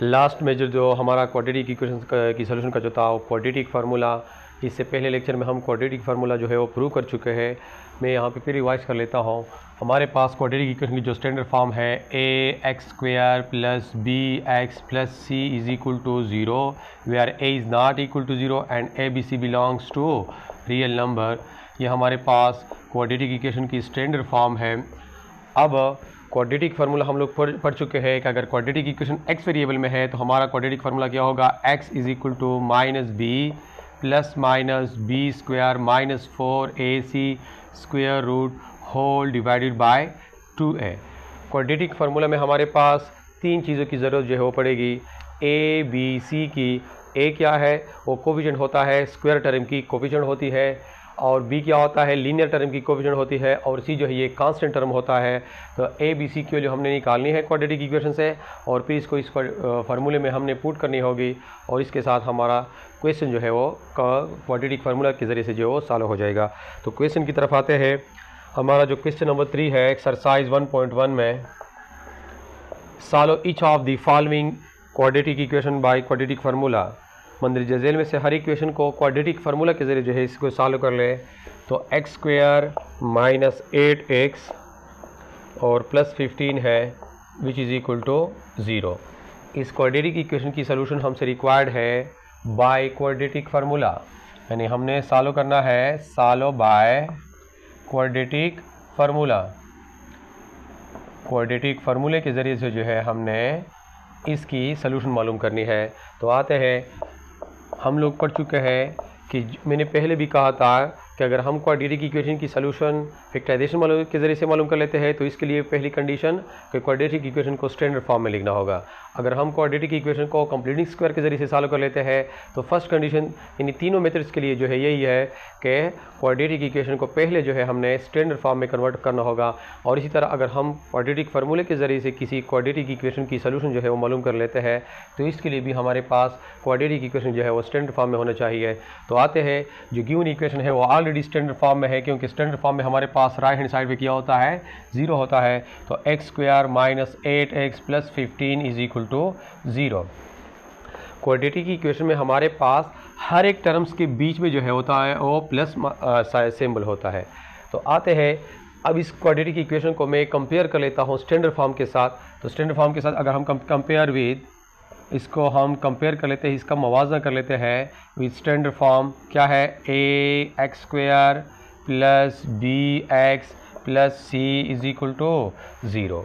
Last में जो हमारा क्वाड्रेटिक इक्वेशन की सोल्यूशन का जो था वो क्वाड्रेटिक फार्मूला, इससे पहले लेक्चर में हम क्वाड्रेटिक फार्मूला जो है वो प्रूव कर चुके हैं। मैं यहाँ पे फिर रिवाइज कर लेता हूँ। हमारे पास क्वाड्रेटिक इक्वेशन की जो स्टैंडर्ड फॉर्म है ax² plus bx plus c is equal to 0 where a is not equal to 0 and abc belongs to real number. ये हमारे पास क्वाड्रेटिक इक्वेशन की स्टैंडर्ड फॉर्म है। अब क्वाड्रेटिक फार्मूला हम लोग पढ़ चुके हैं कि अगर क्वाड्रेटिक इक्वेशन x वेरिएबल में है तो हमारा क्वाड्रेटिक फार्मूला क्या होगा, x is equal to minus B plus minus B square minus 4ac square root whole divided by 2a। Quadratic formula में हमारे पास तीन चीज़ों की ज़रूरत जो है वो पड़ेगी। a b c की a क्या है, वो कोफिशिएंट होता है, स्क्वायर टर्म की कोफिशिएंट होती है, और b क्या होता है, लीनियर टर्म की कोफिशिएंट होती है, और c जो है ये कांस्टेंट टर्म होता है। तो a b c की वैल्यू हमने निकालनी है क्वाड्रेटिक इक्वेशन से, और फिर इसको इस फार्मूले में हमने पुट करनी होगी, और इसके साथ हमारा क्वेश्चन जो है वो क्वाड्रेटिक फार्मूला के ज़रिए से जो वो सॉल्व हो जाएगा। तो क्वेश्चन की तरफ आते हैं। हमारा जो क्वेश्चन नंबर 3 है एक्सरसाइज 1.1 में, solve each of the following quadratic equation by quadratic formula. मंदरजा झेल में से हर इक्वेशन को क्वाड्रेटिक फार्मूला के ज़रिए जो है इसको सॉल्व कर ले। तो x² माइनस 8x और प्लस 15 है विच इज़ इक्वल टू 0। इस क्वाड्रेटिक इक्वेशन की सोल्यूशन हमसे रिक्वायर्ड है बाय क्वाड्रेटिक फार्मूला, यानी हमने सॉल्व करना है solve by quadratic formula. Quadratic फार्मूले के ज़रिए से जो है हमने इसकी सोल्यूशन मालूम करनी है। तो आते हैं, हम लोग पढ़ चुके हैं कि मैंने पहले भी कहा था कि अगर हम क्वाड्रेटिक इक्वेशन की सोल्यूशन फैक्टराइजेशन के ज़रिए से मालूम कर लेते हैं तो इसके लिए पहली कंडीशन कि क्वाड्रेटिक इक्वेशन को स्टैंडर्ड फॉर्म में लिखना होगा। अगर हम क्वाड्रेटिक इक्वेशन को कंप्लीटिंग स्क्वायर के ज़रिए से सॉल्व कर लेते हैं तो फर्स्ट कंडीशन यानी तीनों मेथड्स के लिए जो है यही है कि क्वाड्रेटिक इक्वेशन को पहले जो है हमने स्टैंडर्ड फॉर्म में कन्वर्ट करना होगा। और इसी तरह अगर हम क्वाड्रेटिक फार्मूले के ज़रिए से किसी क्वाड्रेटिक इक्वेशन की सोल्यूशन जो है वो मालूम कर लेते हैं तो इसके लिए भी हमारे पास क्वाड्रेटिक इक्वेशन जो है वो स्टैंडर्ड फॉर्म में होना चाहिए। तो आते हैं, जो गिवन इक्वेशन है वो ऑलरेडी स्टैंडर्ड फॉर्म में है, क्योंकि स्टैंडर्ड फॉर्म में हमारे पास राइट हैंड साइड पे क्या होता है, 0 होता है। तो x² minus 8x plus 15 is equal to 0। Quadratic equation में हमारे पास हर एक टर्म्स के बीच में जो है होता है वो प्लस सिंबल होता है। तो आते हैं, अब इस क्वाड्रेटिक इक्वेशन को मैं कंपेयर कर लेता हूँ स्टैंडर्ड फॉर्म के साथ। तो स्टैंडर्ड फॉर्म के साथ अगर हम कंपेयर विद, इसको हम कंपेयर कर लेते हैं, इसका मवाजना कर लेते हैं विद स्टैंडर्ड फॉर्म। क्या है, ax² plus bx plus c is equal to 0।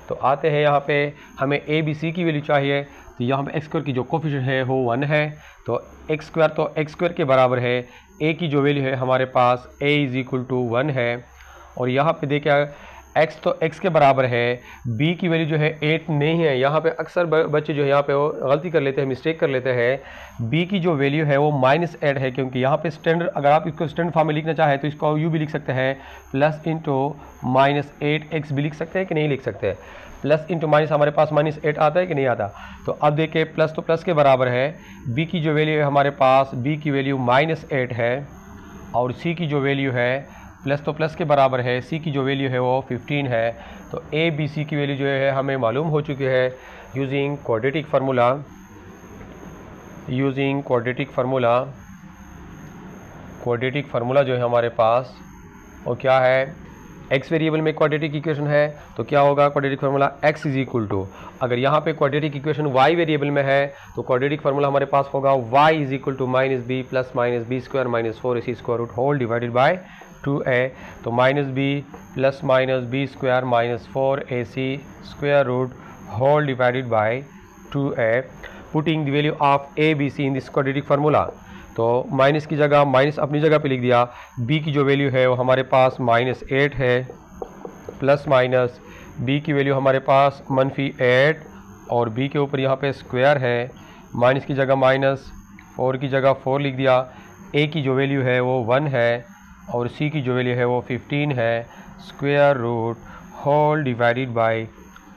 तो आते हैं, यहाँ पे हमें a b c की वैल्यू चाहिए। तो यहाँ पे x² की जो कोफिशिएंट है वो 1 है, तो x² के बराबर है। a की जो वैल्यू है हमारे पास a इज इक्वल टू 1 है, और यहाँ पे देखिए x तो x के बराबर है, b की वैल्यू जो है 8 नहीं है। यहाँ पे अक्सर बच्चे जो है यहाँ पे वो गलती कर लेते हैं, मिस्टेक कर लेते हैं। b की जो वैल्यू है वो -8 है, क्योंकि यहाँ पे स्टैंडर्ड, अगर आप इसको स्टैंडर्ड फॉर्म में लिखना चाहें तो इसको u भी लिख सकते हैं, प्लस इंटू -8x भी लिख सकते हैं कि नहीं लिख सकते। प्लस इंटू माइनस हमारे पास -8 आता है कि नहीं आता। तो अब देखिए, प्लस तो प्लस के बराबर है, b की जो वैल्यू है हमारे पास, b की वैल्यू -8 है, और c की जो वैल्यू है प्लस तो प्लस के बराबर है, c की जो वैल्यू है वो 15 है। तो a b c की वैल्यू जो है हमें मालूम हो चुकी है using quadratic formula. Quadratic formula जो है हमारे पास वो क्या है, x वेरिएबल में क्वाड्रेटिक इक्वेशन है तो क्या होगा quadratic formula, x is equal to, अगर यहाँ पे क्वाड्रेटिक इक्वेशन y वेरिएबल में है तो क्वाड्रेटिक फार्मूला हमारे पास होगा y is equal to -b plus -b² minus 4ac square root whole divided by 2a। तो -b plus -b² minus 4ac square root whole divided by 2a। Putting the value of a b c in this quadratic formula. तो minus की जगह minus अपनी जगह पे लिख दिया, b की जो वैल्यू है वो हमारे पास -8 है, प्लस माइनस b की वैल्यू हमारे पास -8, और b के ऊपर यहाँ पे स्क्वायर है, माइनस की जगह माइनस, 4 की जगह 4 लिख दिया। a की जो वैल्यू है वो 1 है, और c की जो वैल्यू है वो 15 है, square root whole divided by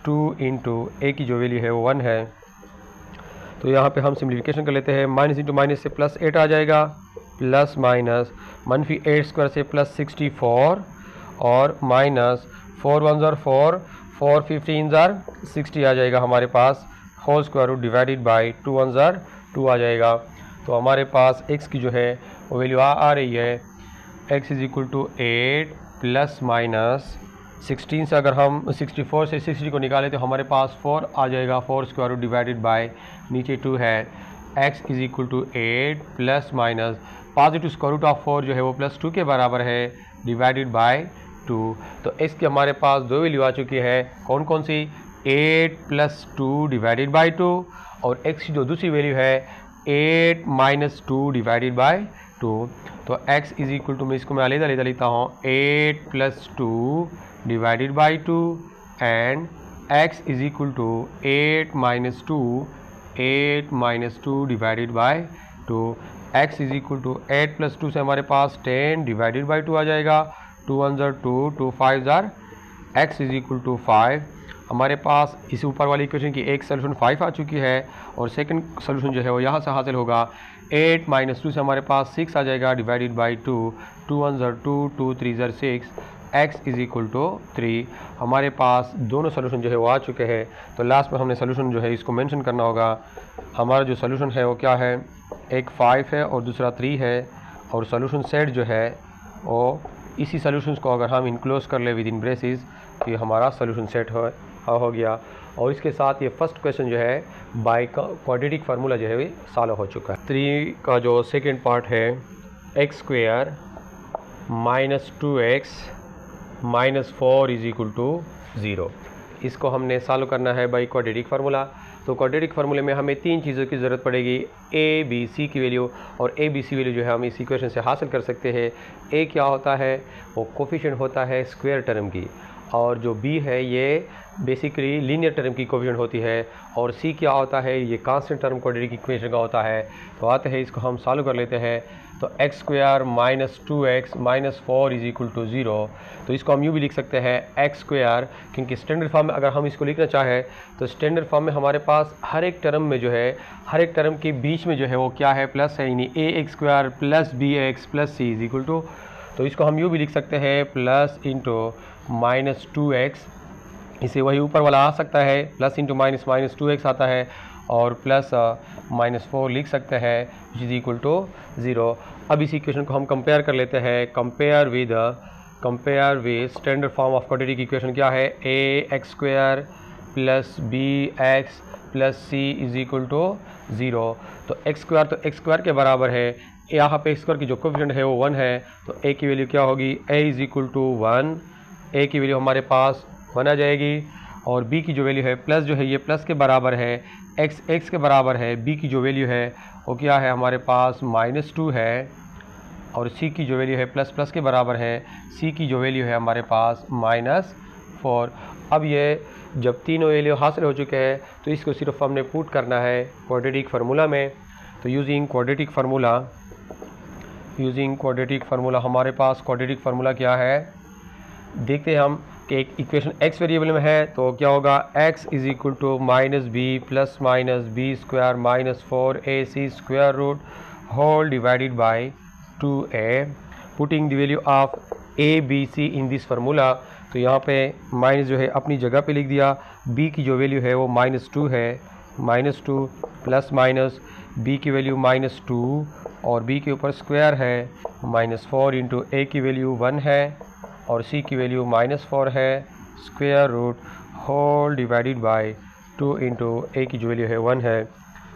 2 into a की जो वैल्यू है वो 1 है। तो यहाँ पे हम सिम्प्लिफिकेशन कर लेते हैं, माइनस इंटू माइनस से +8 आ जाएगा, प्लस माइनस -8² से +64, और माइनस 4 1 4, 4 15 60 आ जाएगा हमारे पास, whole square root divided by 2 1 ज़र 2 आ जाएगा। तो हमारे पास x की जो है वो वैल्यू आ रही है x is equal to 8 plus minus 16 से अगर हम 64 से 60 को निकालें तो हमारे पास 4 आ जाएगा, 4 स्क्वायर रूट डिवाइडेड बाय नीचे 2 है। x is equal to 8 plus minus positive square root of 4 जो है वो प्लस 2 के बराबर है डिवाइडेड बाय 2। तो x की हमारे पास दो वैल्यू आ चुकी है, कौन कौन सी, 8 प्लस 2 डिवाइडेड बाई 2 और x की जो दूसरी वैल्यू है 8 माइनस 2 डिवाइडेड बाई 2। तो x इज इक्वल टू, मैं इसको मैं अलग लेता हूँ, 8 plus 2 divided by 2 and x is equal to 8 minus 2 divided by 2। x is equal to 8 plus 2 से हमारे पास 10 डिवाइडेड बाई 2 आ जाएगा, 2 1 ज़र 2 2 5 ज़र x इज इक्वल टू 5। हमारे पास इस ऊपर वाली इक्वेशन की एक सोल्यूशन 5 आ चुकी है और सेकंड सोल्यूशन जो है वो यहाँ से हासिल होगा। 8 माइनस 2 से हमारे पास 6 आ जाएगा डिवाइडेड बाई 2, 2 1 ज़र 2 2 3 ज़र 6, x इज इक्वल टू 3। हमारे पास दोनों सोल्यूशन जो है वो आ चुके हैं। तो लास्ट में हमने सोल्यूशन जो है इसको मेंशन करना होगा। हमारा जो सोल्यूशन है वो क्या है, एक 5 है और दूसरा 3 है और सोल्यूशन सेट जो है वो इसी सोल्यूशंस को अगर हम इनक्लोज कर ले विद इन ब्रेसिस तो हमारा सोल्यूशन सेट हो गया। और इसके साथ ये फर्स्ट क्वेश्चन जो है बाय क्वाड्रेटिक फार्मूला जो है सॉल्व हो चुका है। 3 का जो सेकेंड पार्ट है x square minus 2x minus 4 is equal to 0, इसको हमने सॉल्व करना है बाय क्वाड्रेटिक फार्मूला। तो क्वाड्रेटिक फार्मूले में हमें 3 चीज़ों की ज़रूरत पड़ेगी, a b c की वैल्यू, और a b c वैल्यू जो है हम इस इक्वेशन से हासिल कर सकते हैं। a क्या होता है, वो कोफिशिएंट होता है स्क्वायर टर्म की, और जो b है ये बेसिकली लीनियर टर्म की कोफिशिएंट होती है, और c क्या होता है, ये कांस्टेंट टर्म क्वाड्रेटिक इक्वेशन का होता है। तो आते हैं इसको हम सॉल्व कर लेते हैं। तो x square minus 2x minus 4 is equal to 0, तो इसको हम यूँ भी लिख सकते हैं एक्स स्क्वायर, क्योंकि स्टैंडर्ड फॉर्म में अगर हम इसको लिखना चाहें तो स्टैंडर्ड फॉर्म में हमारे पास हर एक टर्म में जो है, हर एक टर्म के बीच में जो है वो क्या है, प्लस है, यानी A X square plus B X plus C is equal to, तो इसको हम यूँ भी लिख सकते हैं प्लस इंटू माइनस 2x, इसे वही ऊपर वाला आ सकता है, plus into minus minus 2x आता है, और प्लस माइनस 4 लिख सकते हैं विच इज इक्वल टू 0। अब इस इक्वेशन को हम कंपेयर कर लेते हैं, compare with standard form of quadratic equation क्या है, A X square plus B X plus C is equal to 0। तो एक्स स्क्वायर के बराबर है, यहाँ पे एक्स स्क्वायर की जो कोफिशिएंट है वो 1 है, तो ए की वैल्यू क्या होगी, ए इज इक्वल टू 1, ए की वैल्यू हमारे पास 1 आ जाएगी, और b की जो वैल्यू है प्लस जो है ये प्लस के बराबर है, x के बराबर है, b की जो वैल्यू है वो क्या है हमारे पास माइनस 2 है, और c की जो वैल्यू है प्लस प्लस के बराबर है, c की जो वैल्यू है हमारे पास माइनस 4। अब ये जब तीनों वैल्यू हासिल हो चुके हैं तो इसको सिर्फ हमने पुट करना है क्वाड्रेटिक फार्मूला में। तो यूजिंग क्वाड्रेटिक फार्मूला हमारे पास क्वाड्रेटिक फार्मूला क्या है, देखते हैं हम कि एक इक्वेशन x वेरिएबल में है तो क्या होगा, x is equal to minus B plus minus B square minus 4ac square root whole divided by 2a, putting the value of a b c in this formula. तो यहाँ पे minus जो है अपनी जगह पे लिख दिया, b की जो वैल्यू है वो माइनस 2 है, माइनस 2 प्लस माइनस b की वैल्यू माइनस 2 और b के ऊपर स्क्वायर है, माइनस 4 इंटू a की वैल्यू 1 है और c की वैल्यू माइनस 4 है, square root whole divided by 2 into a की जो वैल्यू है 1 है।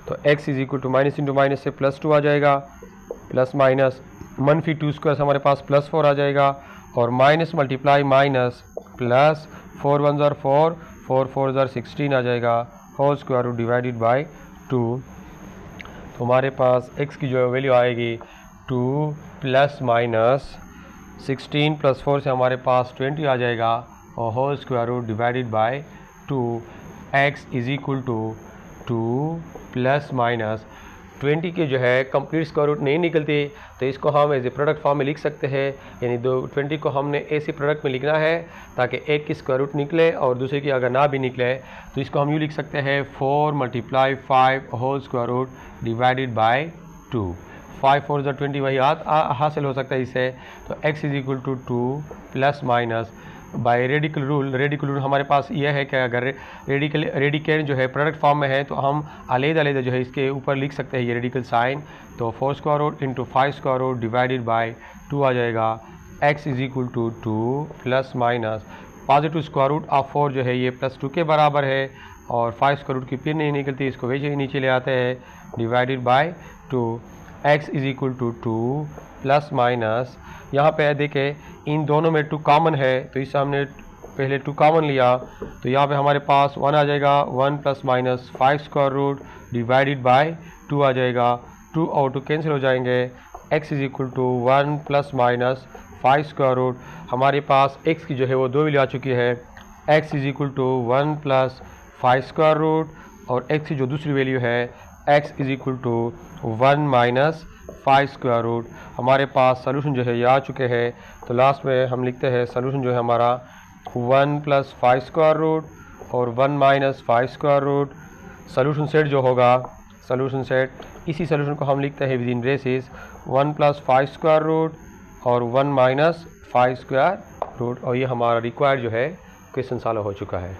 तो x is equal to minus into minus से प्लस 2 आ जाएगा, प्लस माइनस मनफी 2 स्क्वायर से हमारे पास प्लस 4 आ जाएगा, और माइनस मल्टीप्लाई माइनस प्लस 4 1 ज़र 4 4 4 ज़र 16 आ जाएगा, whole square root divided by 2। तो हमारे पास x की जो वैल्यू आएगी 2 प्लस माइनस 16 प्लस 4 से हमारे पास 20 आ जाएगा, और whole square root divided by 2। x is equal to 2 plus minus 20 के जो है कंप्लीट स्क्वायर रूट नहीं निकलती, तो इसको हम एज ए प्रोडक्ट फॉर्म में लिख सकते हैं, यानी 20 को हमने ऐसे प्रोडक्ट में लिखना है ताकि एक की स्क्वायर रूट निकले और दूसरे की अगर ना भी निकले तो इसको हम यूँ लिख सकते हैं 4 multiply 5 whole square root divided by 2। 5 4 ज़र 20 वही हासिल हो सकता है इससे। तो x is equal to 2 plus minus by radical rule हमारे पास यह है कि अगर रेडिकेंड जो है प्रोडक्ट फॉर्म में है तो हम अलग जो है इसके ऊपर लिख सकते हैं ये रेडिकल साइन। तो 4 square root into 5 square root divided by 2 आ जाएगा। x is equal to 2 plus minus positive square root of 4 जो है ये +2 के बराबर है और 5 स्क्वायर रूट की फिर नहीं निकलती, इसको वैसे ही नीचे ले आते हैं divided by 2। x is equal to 2 plus minus यहाँ पे देखें इन दोनों में 2 कॉमन है तो इससे हमने पहले 2 कॉमन लिया तो यहाँ पे हमारे पास 1 आ जाएगा। 1 plus minus 5 square root divided by 2 आ जाएगा। 2 और 2 कैंसिल हो जाएंगे। x is equal to 1 plus minus 5 square root, हमारे पास x की जो है वो 2 वैल्यू आ चुकी है। x is equal to 1 plus 5 square root और x की जो दूसरी वैल्यू है x is equal to 1 minus 5 square root. हमारे पास सोल्यूशन जो है ये आ चुके हैं। तो लास्ट में हम लिखते हैं सोल्यूशन जो है हमारा 1 प्लस 5 स्क्वायर रूट और 1 minus 5 square root. Solution set जो होगा सोल्यूशन सेट इसी सोल्यूशन को हम लिखते हैं with in braces 1 plus 5 square root और 1 माइनस 5 स्क्वायर रूट। और ये हमारा रिक्वायर्ड जो है क्वेश्चन सॉल्व हो चुका है।